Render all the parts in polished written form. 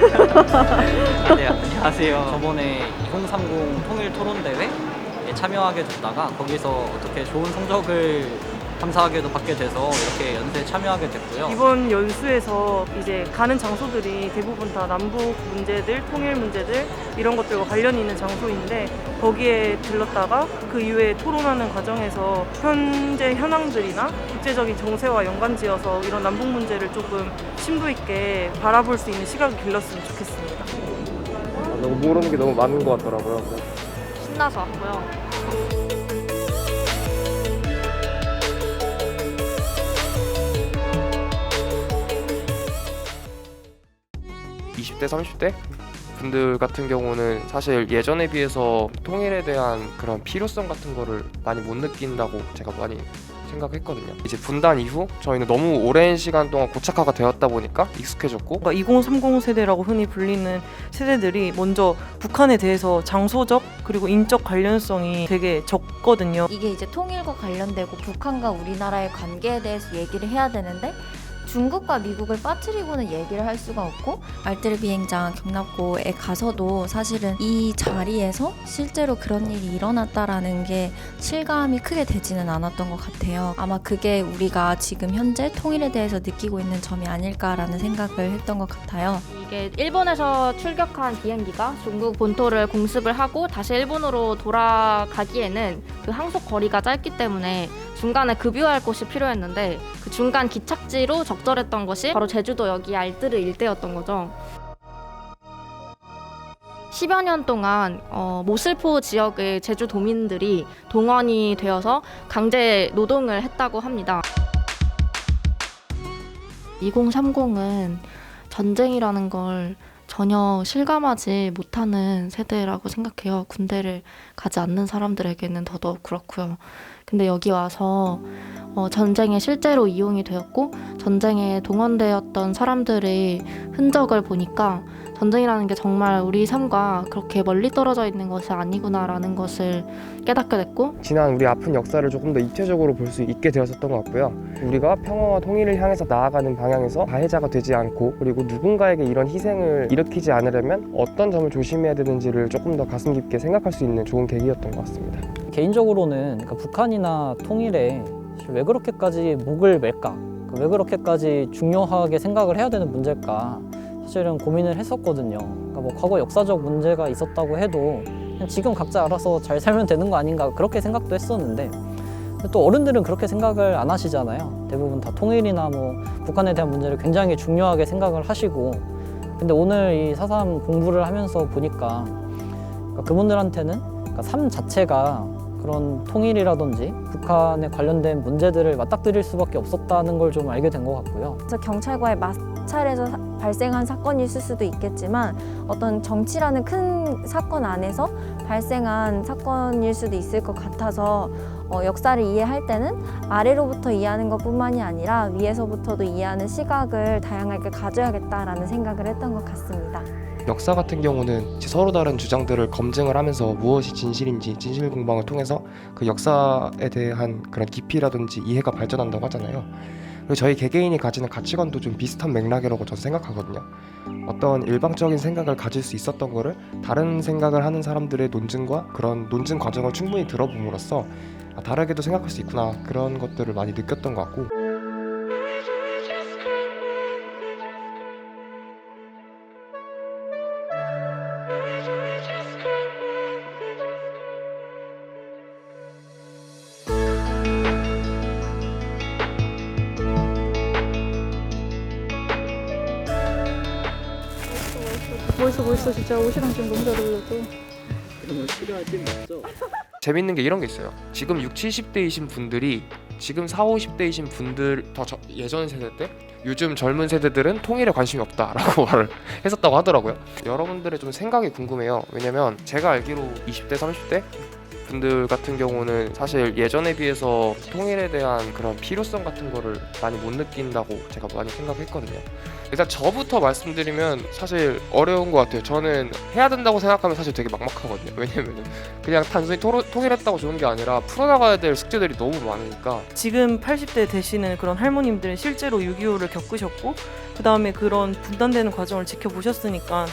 네, 안녕하세요. 저번에 2030 통일 토론 대회에 참여하게 됐다가 거기서 어떻게 좋은 성적을 감사하게도 받게 돼서 이렇게 연세에 참여하게 됐고요. 이번 연수에서 이제 가는 장소들이 대부분 다 남북 문제들, 통일 문제들 이런 것들과 관련이 있는 장소인데 거기에 들렀다가 그 이후에 토론하는 과정에서 현재 현황들이나 국제적인 정세와 연관지어서 이런 남북 문제를 조금 심도 있게 바라볼 수 있는 시각을 길렀으면 좋겠습니다. 너무 모르는 게 너무 많은 것 같더라고요. 신나서 왔고요. 20대, 30대 분들 같은 경우는 사실 예전에 비해서 통일에 대한 그런 필요성 같은 거를 많이 못 느낀다고 제가 많이 생각했거든요. 이제 분단 이후 저희는 너무 오랜 시간 동안 고착화가 되었다 보니까 익숙해졌고, 그러니까 2030 세대라고 흔히 불리는 세대들이 먼저 북한에 대해서 장소적 그리고 인적 관련성이 되게 적거든요. 이게 이제 통일과 관련되고 북한과 우리나라의 관계에 대해서 얘기를 해야 되는데 중국과 미국을 빠뜨리고는 얘기를 할 수가 없고, 알뜰 비행장 경납고에 가서도 사실은 이 자리에서 실제로 그런 일이 일어났다라는 게 실감이 크게 되지는 않았던 것 같아요. 아마 그게 우리가 지금 현재 통일에 대해서 느끼고 있는 점이 아닐까라는 생각을 했던 것 같아요. 이게 일본에서 출격한 비행기가 중국 본토를 공습을 하고 다시 일본으로 돌아가기에는 그 항속 거리가 짧기 때문에 중간에 급유할 곳이 필요했는데 그 중간 기착지로 적절했던 것이 바로 제주도 여기 알뜨르 일대였던 거죠. 10여 년 동안 모슬포 지역의 제주도민들이 동원이 되어서 강제 노동을 했다고 합니다. 2030은 전쟁이라는 걸 전혀 실감하지 못하는 세대라고 생각해요. 군대를 가지 않는 사람들에게는 더더욱 그렇고요. 근데 여기 와서 전쟁에 실제로 이용이 되었고 전쟁에 동원되었던 사람들의 흔적을 보니까 전쟁이라는 게 정말 우리 삶과 그렇게 멀리 떨어져 있는 것이 아니구나라는 것을 깨닫게 됐고, 지난 우리 아픈 역사를 조금 더 입체적으로 볼 수 있게 되었었던 것 같고요. 우리가 평화와 통일을 향해서 나아가는 방향에서 가해자가 되지 않고, 그리고 누군가에게 이런 희생을 일으키지 않으려면 어떤 점을 조심해야 되는지를 조금 더 가슴 깊게 생각할 수 있는 좋은 계기였던 것 같습니다. 개인적으로는 그러니까 북한이나 통일에 왜 그렇게까지 목을 맬까? 왜 그렇게까지 중요하게 생각을 해야 되는 문제일까? 사실은 고민을 했었거든요. 그러니까 뭐 과거 역사적 문제가 있었다고 해도 그냥 지금 각자 알아서 잘 살면 되는 거 아닌가 그렇게 생각도 했었는데, 또 어른들은 그렇게 생각을 안 하시잖아요. 대부분 다 통일이나 뭐 북한에 대한 문제를 굉장히 중요하게 생각을 하시고, 근데 오늘 이 4.3 공부를 하면서 보니까 그러니까 그분들한테는 그러니까 삶 자체가 그런 통일이라든지 북한에 관련된 문제들을 맞닥뜨릴 수밖에 없었다는 걸 좀 알게 된 것 같고요. 그래서 경찰과의 마찰에서 발생한 사건일 수도 있겠지만 어떤 정치라는 큰 사건 안에서 발생한 사건일 수도 있을 것 같아서 역사를 이해할 때는 아래로부터 이해하는 것뿐만이 아니라 위에서부터도 이해하는 시각을 다양하게 가져야겠다라는 생각을 했던 것 같습니다. 역사 같은 경우는 서로 다른 주장들을 검증을 하면서 무엇이 진실인지 진실 공방을 통해서 그 역사에 대한 그런 깊이라든지 이해가 발전한다고 하잖아요. 그리고 저희 개개인이 가지는 가치관도 좀 비슷한 맥락이라고 저는 생각하거든요. 어떤 일방적인 생각을 가질 수 있었던 거를 다른 생각을 하는 사람들의 논증과 그런 논증 과정을 충분히 들어봄으로써 다르게도 생각할 수 있구나, 그런 것들을 많이 느꼈던 것 같고, 멋있어 진짜. 옷이랑 지금 너무 잘 어울려서. 재밌는 게 이런 게 있어요. 지금 60, 70대이신 분들이 지금 40, 50대이신 분들 예전 세대 때 요즘 젊은 세대들은 통일에 관심이 없다라고 말을 했었다고 하더라고요. 여러분들의 좀 생각이 궁금해요. 왜냐면 제가 알기로 20대, 30대 분들 같은 경우는 사실 예전에 비해서 통일에 대한 그런 필요성 같은 거를 많이 못 느낀다고 제가 많이 생각했거든요. 일단 저부터 말씀드리면 사실 어려운 것 같아요. 저는 해야 된다고 생각하면 사실 되게 막막하거든요. 왜냐면 그냥 단순히 통일했다고 좋은 게 아니라 풀어나가야 될 숙제들이 너무 많으니까. 지금 80대 되시는 그런 할머님들은 실제로 6.25를 겪으셨고 그 다음에 그런 분단되는 과정을 지켜보셨으니까,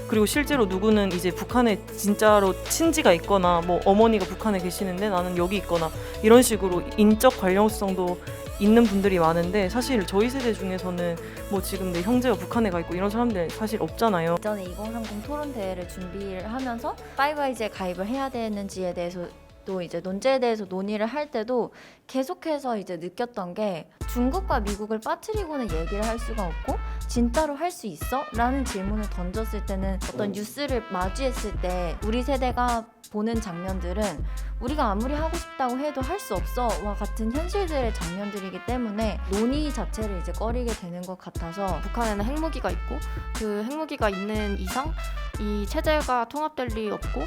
그리고 실제로 누구는 이제 북한에 진짜로 친지가 있거나 뭐 어머니가 북한에 계시는데 나는 여기 있거나 이런 식으로 인적 관련성도 있는 분들이 많은데, 사실 저희 세대 중에서는 뭐 지금 내 형제가 북한에 가 있고 이런 사람들 사실 없잖아요. 이전에 2030 토론 대회를 준비를 하면서 파이브아이즈에 가입을 해야 되는지에 대해서 또 이제 논제에 대해서 논의를 할 때도 계속해서 이제 느꼈던 게, 중국과 미국을 빠뜨리고는 얘기를 할 수가 없고 진짜로 할 수 있어? 라는 질문을 던졌을 때는 어떤 뉴스를 마주했을 때 우리 세대가 보는 장면들은 우리가 아무리 하고 싶다고 해도 할 수 없어와 같은 현실들의 장면들이기 때문에 논의 자체를 이제 꺼리게 되는 것 같아서, 북한에는 핵무기가 있고 그 핵무기가 있는 이상 이 체제가 통합될 리 없고,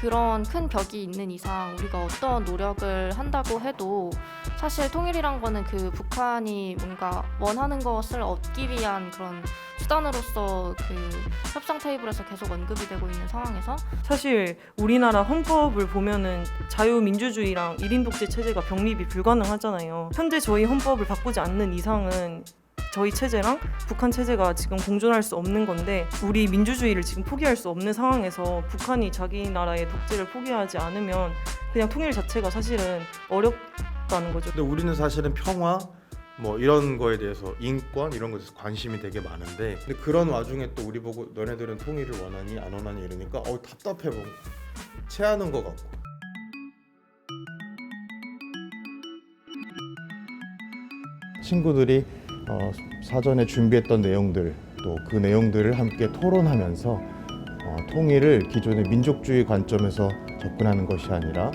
그런 큰 벽이 있는 이상 우리가 어떤 노력을 한다고 해도 사실 통일이란 거는 그 북한이 뭔가 원하는 것을 얻기 위한 그런 수단으로서 그 협상 테이블에서 계속 언급이 되고 있는 상황에서, 사실 우리나라 헌법을 보면은 자유민주주의랑 1인 독재 체제가 병립이 불가능하잖아요. 현재 저희 헌법을 바꾸지 않는 이상은 저희 체제랑 북한 체제가 지금 공존할 수 없는 건데, 우리 민주주의를 지금 포기할 수 없는 상황에서 북한이 자기 나라의 독재를 포기하지 않으면 그냥 통일 자체가 사실은 어렵다는 거죠. 근데 우리는 사실은 평화 뭐 이런 거에 대해서, 인권 이런 거에 대해서 관심이 되게 많은데, 근데 그런 와중에 또 우리 보고 너네들은 통일을 원하니 안 원하니 이러니까 답답해 보고 체하는 것 같고. 친구들이 사전에 준비했던 내용들, 또 그 내용들을 함께 토론하면서 통일을 기존의 민족주의 관점에서 접근하는 것이 아니라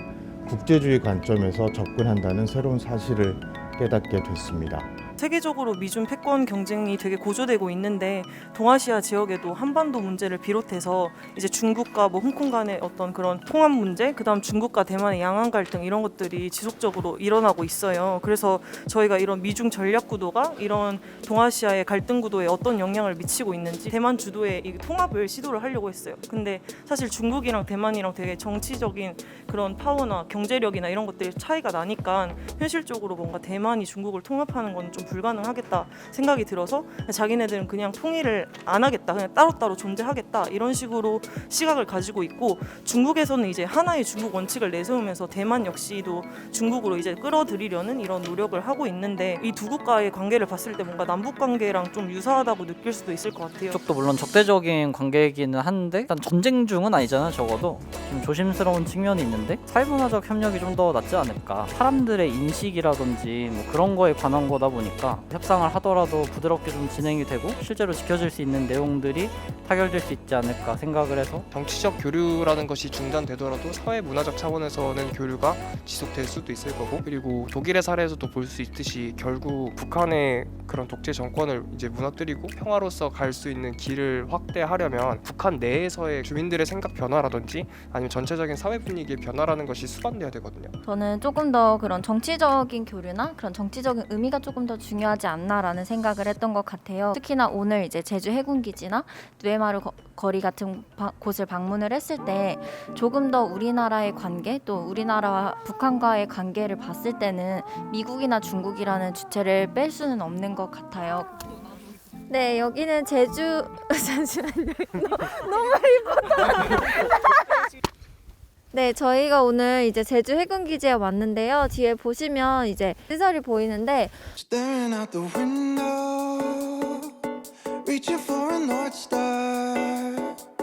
국제주의 관점에서 접근한다는 새로운 사실을 깨닫게 됐습니다. 세계적으로 미중 패권 경쟁이 되게 고조되고 있는데, 동아시아 지역에도 한반도 문제를 비롯해서 이제 중국과 뭐 홍콩 간의 어떤 그런 통합 문제, 그다음 중국과 대만의 양안 갈등, 이런 것들이 지속적으로 일어나고 있어요. 그래서 저희가 이런 미중 전략 구도가 이런 동아시아의 갈등 구도에 어떤 영향을 미치고 있는지 대만 주도의 이 통합을 시도를 하려고 했어요. 근데 사실 중국이랑 대만이랑 되게 정치적인 그런 파워나 경제력이나 이런 것들이 차이가 나니까 현실적으로 뭔가 대만이 중국을 통합하는 건 좀 불가능하겠다 생각이 들어서, 자기네들은 그냥 통일을 안 하겠다, 그냥 따로따로 존재하겠다, 이런 식으로 시각을 가지고 있고, 중국에서는 이제 하나의 중국 원칙을 내세우면서 대만 역시도 중국으로 이제 끌어들이려는 이런 노력을 하고 있는데, 이 두 국가의 관계를 봤을 때 뭔가 남북 관계랑 좀 유사하다고 느낄 수도 있을 것 같아요. 이쪽도 물론 적대적인 관계이기는 한데 일단 전쟁 중은 아니잖아. 적어도 좀 조심스러운 측면이 있는데 사회문화적 협력이 좀 더 낫지 않을까. 사람들의 인식이라든지 뭐 그런 거에 관한 거다 보니까 협상을 하더라도 부드럽게 좀 진행이 되고 실제로 지켜질 수 있는 내용들이 타결될 수 있지 않을까 생각을 해서, 정치적 교류라는 것이 중단되더라도 사회 문화적 차원에서는 교류가 지속될 수도 있을 거고, 그리고 독일의 사례에서도 볼 수 있듯이 결국 북한의 그런 독재 정권을 이제 무너뜨리고 평화로서 갈 수 있는 길을 확대하려면 북한 내에서의 주민들의 생각 변화라든지 아니면 전체적인 사회 분위기의 변화라는 것이 수반돼야 되거든요. 저는 조금 더 그런 정치적인 교류나 그런 정치적인 의미가 조금 더 중요하지 않나라는 생각을 했던 것 같아요. 특히나 오늘 이제 제주 해군기지나 누에마루 거리 같은 곳을 방문을 했을 때 조금 더 우리나라의 관계, 또 우리나라와 북한과의 관계를 봤을 때는 미국이나 중국이라는 주체를 뺄 수는 없는 것 같아요. 네, 여기는 제주 잠시만요. 너무 예쁘다. 네, 저희가 오늘 이제 제주 해군기지에 왔는데요. 뒤에 보시면 이제 시설이 보이는데, Staring out the window, reaching for a North Star.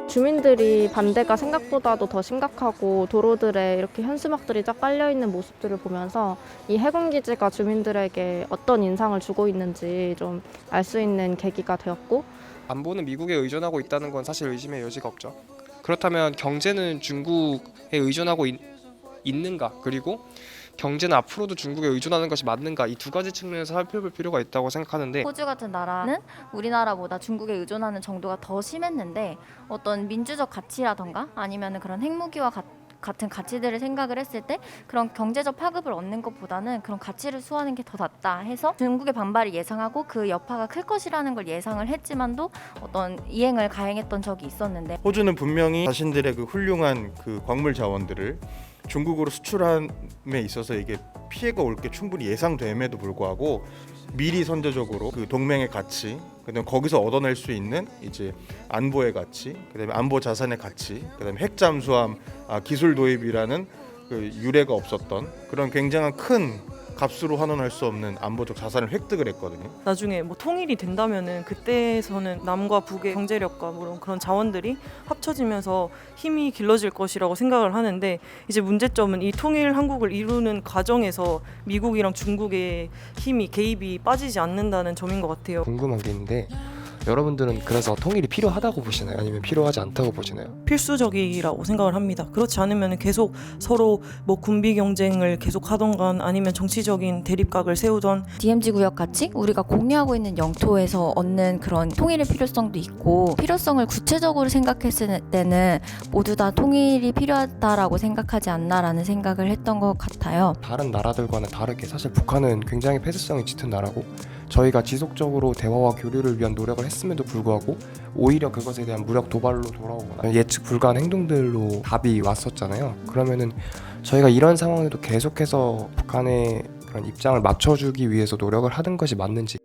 주민들이 반대가 생각보다도 더 심각하고 도로들에 이렇게 현수막들이 쫙 깔려있는 모습들을 보면서 이 해군기지가 주민들에게 어떤 인상을 주고 있는지 좀 알 수 있는 계기가 되었고, 안보는 미국에 의존하고 있다는 건 사실 의심의 여지가 없죠. 그렇다면 경제는 중국에 의존하고 있는가, 그리고 경제는 앞으로도 중국에 의존하는 것이 맞는가, 이 두 가지 측면에서 살펴볼 필요가 있다고 생각하는데, 호주 같은 나라는 우리나라보다 중국에 의존하는 정도가 더 심했는데 어떤 민주적 가치라던가 아니면 그런 핵무기와 같은 가치들을 생각을 했을 때 그런 경제적 파급을 얻는 것보다는 그런 가치를 수호하는 게 더 낫다 해서 중국의 반발을 예상하고 그 여파가 클 것이라는 걸 예상을 했지만도 어떤 이행을 가행했던 적이 있었는데 호주는 분명히 자신들의 그 훌륭한 그 광물 자원들을 중국으로 수출함에 있어서 이게 피해가 올 게 충분히 예상됨에도 불구하고 미리 선제적으로 그 동맹의 가치, 그다음에 거기서 얻어낼 수 있는 이제 안보의 가치, 그다음에 안보 자산의 가치, 그다음에 핵 잠수함 기술 도입이라는 그 유례가 없었던 그런 굉장한 큰 값으로 환원할 수 없는 안보적 자산을 획득을 했거든요. 나중에 뭐 통일이 된다면은 그때에서는 남과 북의 경제력과 뭐 그런 자원들이 합쳐지면서 힘이 길러질 것이라고 생각을 하는데 이제 문제점은 이 통일 한국을 이루는 과정에서 미국이랑 중국의 힘이 개입이 빠지지 않는다는 점인 것 같아요. 궁금한 게 있는데 여러분들은 그래서 통일이 필요하다고 보시나요? 아니면 필요하지 않다고 보시나요? 필수적이라고 생각을 합니다. 그렇지 않으면 계속 서로 뭐 군비 경쟁을 계속 하던가 아니면 정치적인 대립각을 세우던 DMZ 구역 같이 우리가 공유하고 있는 영토에서 얻는 그런 통일의 필요성도 있고 필요성을 구체적으로 생각했을 때는 모두 다 통일이 필요하다라고 생각하지 않나라는 생각을 했던 것 같아요. 다른 나라들과는 다르게 사실 북한은 굉장히 폐쇄성이 짙은 나라고 저희가 지속적으로 대화와 교류를 위한 노력을 했음에도 불구하고 오히려 그것에 대한 무력 도발로 돌아오거나 예측 불가한 행동들로 답이 왔었잖아요. 그러면은 저희가 이런 상황에도 계속해서 북한의 그런 입장을 맞춰주기 위해서 노력을 하는 것이 맞는지.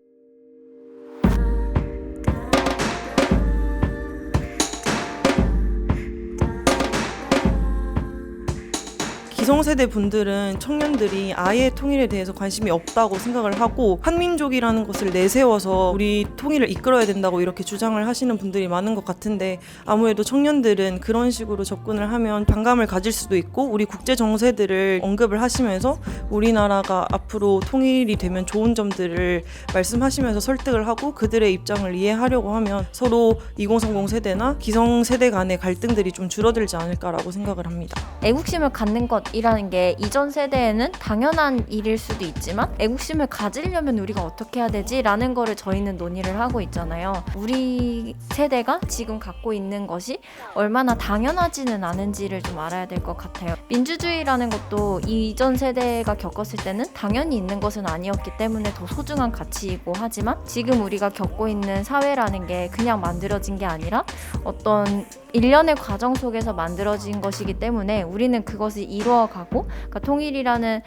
기성세대 분들은 청년들이 아예 통일에 대해서 관심이 없다고 생각을 하고 한민족이라는 것을 내세워서 우리 통일을 이끌어야 된다고 이렇게 주장을 하시는 분들이 많은 것 같은데 아무래도 청년들은 그런 식으로 접근을 하면 반감을 가질 수도 있고 우리 국제 정세들을 언급을 하시면서 우리나라가 앞으로 통일이 되면 좋은 점들을 말씀하시면서 설득을 하고 그들의 입장을 이해하려고 하면 서로 2030 세대나 기성세대 간의 갈등들이 좀 줄어들지 않을까라고 생각을 합니다. 애국심을 갖는 것이라는 게 이전 세대에는 당연한 일일 수도 있지만 애국심을 가지려면 우리가 어떻게 해야 되지? 라는 거를 저희는 논의를 하고 있잖아요. 우리 세대가 지금 갖고 있는 것이 얼마나 당연하지는 않은지를 좀 알아야 될 것 같아요. 민주주의라는 것도 이전 세대가 겪었을 때는 당연히 있는 것은 아니었기 때문에 더 소중한 가치이고 하지만 지금 우리가 겪고 있는 사회라는 게 그냥 만들어진 게 아니라 어떤 일련의 과정 속에서 만들어진 것이기 때문에 우리는 그것을 이루어가고 그러니까 통일이라는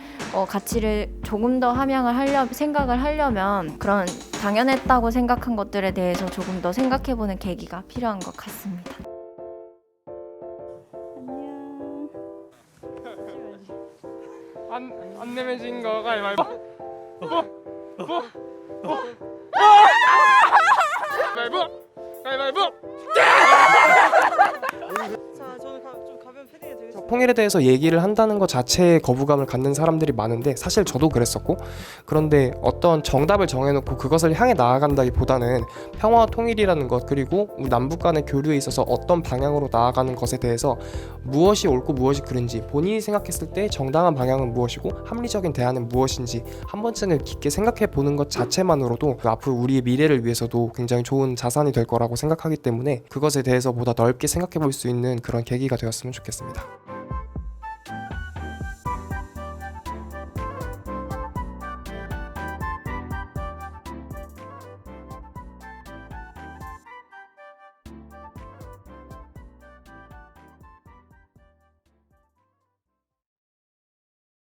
가치를 조금 더 생각을 하려면 그런 당연했다고 생각한 것들에 대해서 조금 더 생각해보는 계기가 필요한 것 같습니다. 안 내면 진 거 가위바위보. 가위바위보. 자, 저는 좀 가벼운 패딩을 드리겠습니다. 통일에 대해서 얘기를 한다는 것 자체에 거부감을 갖는 사람들이 많은데 사실 저도 그랬었고 그런데 어떤 정답을 정해놓고 그것을 향해 나아간다기보다는 평화와 통일이라는 것 그리고 우리 남북 간의 교류에 있어서 어떤 방향으로 나아가는 것에 대해서 무엇이 옳고 무엇이 그른지 본인이 생각했을 때 정당한 방향은 무엇이고 합리적인 대안은 무엇인지 한 번쯤은 깊게 생각해 보는 것 자체만으로도 앞으로 우리의 미래를 위해서도 굉장히 좋은 자산이 될 거라고 생각하기 때문에 그것에 대해서 보다 넓게 생각해 볼 수 있는 그런 계기가 되었으면 좋겠습니다.